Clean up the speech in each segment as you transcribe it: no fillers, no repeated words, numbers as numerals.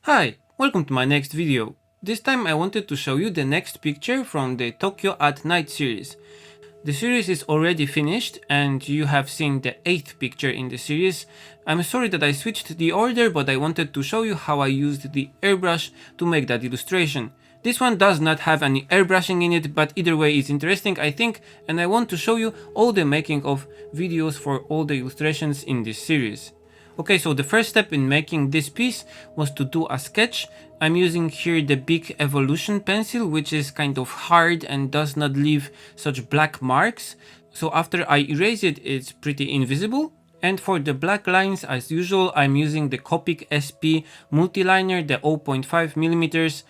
Hi, welcome to my next video. This time I wanted to show you the next picture from the Tokyo at Night series. The series is already finished and you have seen the 8th picture in the series. I'm sorry that I switched the order, but I wanted to show you how I used the airbrush to make that illustration. This one does not have any airbrushing in it, but either way it's interesting I think, and I want to show you all the making of videos for all the illustrations in this series. Okay, so the first step in making this piece was to do a sketch. I'm using here the BIC Evolution pencil, which is kind of hard and does not leave such black marks. So after I erase it, it's pretty invisible. And for the black lines, as usual, I'm using the COPIC SP Multiliner, the 0.5 millimeters,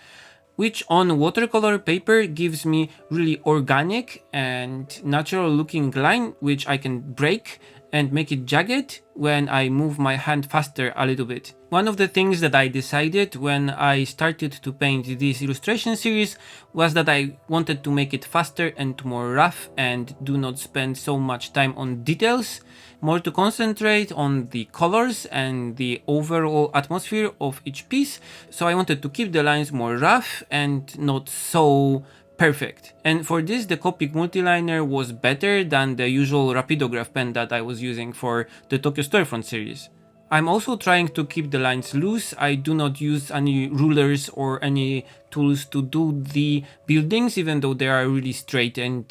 which on watercolor paper gives me really organic and natural looking line, which I can break and make it jagged when I move my hand faster a little bit. One of the things that I decided when I started to paint this illustration series was that I wanted to make it faster and more rough and do not spend so much time on details, more to concentrate on the colors and the overall atmosphere of each piece. So I wanted to keep the lines more rough and not so perfect. And for this, the Copic Multiliner was better than the usual rapidograph pen that I was using for the Tokyo Storefront series. I'm also trying to keep the lines loose. I do not use any rulers or any tools to do the buildings, even though they are really straight and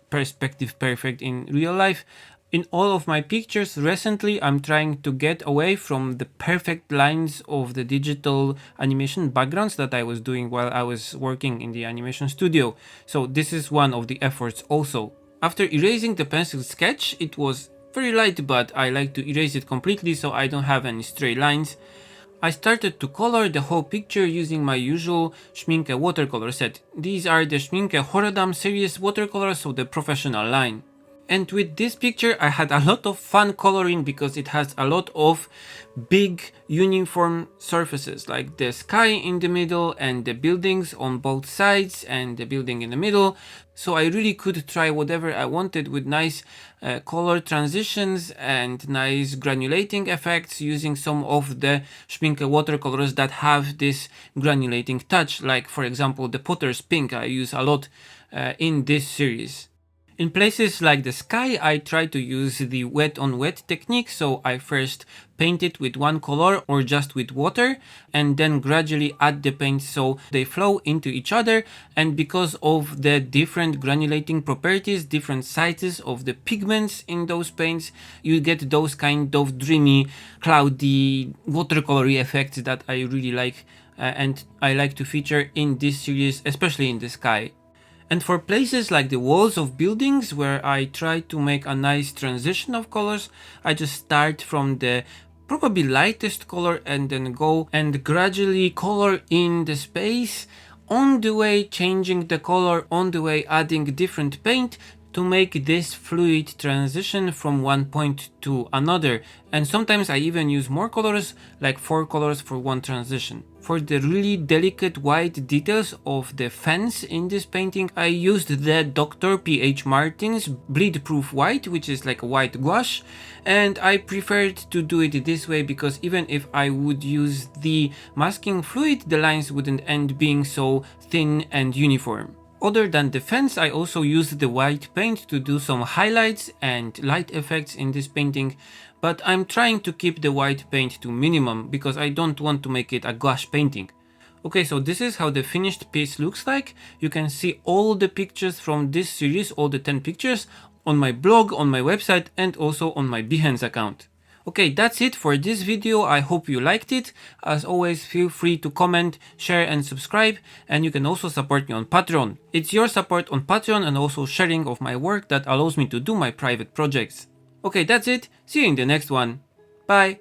perspective perfect in real life. In all of my pictures recently, I'm trying to get away from the perfect lines of the digital animation backgrounds that I was doing while I was working in the animation studio. So this is one of the efforts also. After erasing the pencil sketch, it was very light, but I like to erase it completely so I don't have any stray lines. I started to color the whole picture using my usual Schmincke watercolor set. These are the Schmincke Horodam series watercolors, so the professional line. And with this picture I had a lot of fun coloring because it has a lot of big uniform surfaces, like the sky in the middle and the buildings on both sides and the building in the middle. So I really could try whatever I wanted with nice color transitions and nice granulating effects using some of the Schmincke watercolors that have this granulating touch, like for example the Potter's Pink I use a lot in this series. In places like the sky, I try to use the wet on wet technique, so I first paint it with one color or just with water and then gradually add the paint so they flow into each other, and because of the different granulating properties, different sizes of the pigments in those paints, you get those kind of dreamy, cloudy, watercolory effects that I really like and I like to feature in this series, especially in the sky. And for places like the walls of buildings where I try to make a nice transition of colors, I just start from the probably lightest color and then go and gradually color in the space, on the way changing the color, on the way adding different paint to make this fluid transition from one point to another. And sometimes I even use more colors, like 4 colors for one transition. For the really delicate white details of the fence in this painting, I used the Dr. P.H. Martin's bleed proof white, which is like a white gouache, and I preferred to do it this way because even if I would use the masking fluid, the lines wouldn't end being so thin and uniform. Other than the fence, I also used the white paint to do some highlights and light effects in this painting, but I'm trying to keep the white paint to minimum because I don't want to make it a gouache painting. Okay, so this is how the finished piece looks like. You can see all the pictures from this series, all the 10 pictures, on my blog, on my website, and also on my Behance account. Okay, that's it for this video. I hope you liked it. As always, feel free to comment, share and subscribe, and you can also support me on Patreon. It's your support on Patreon and also sharing of my work that allows me to do my private projects. Okay, that's it. See you in the next one. Bye.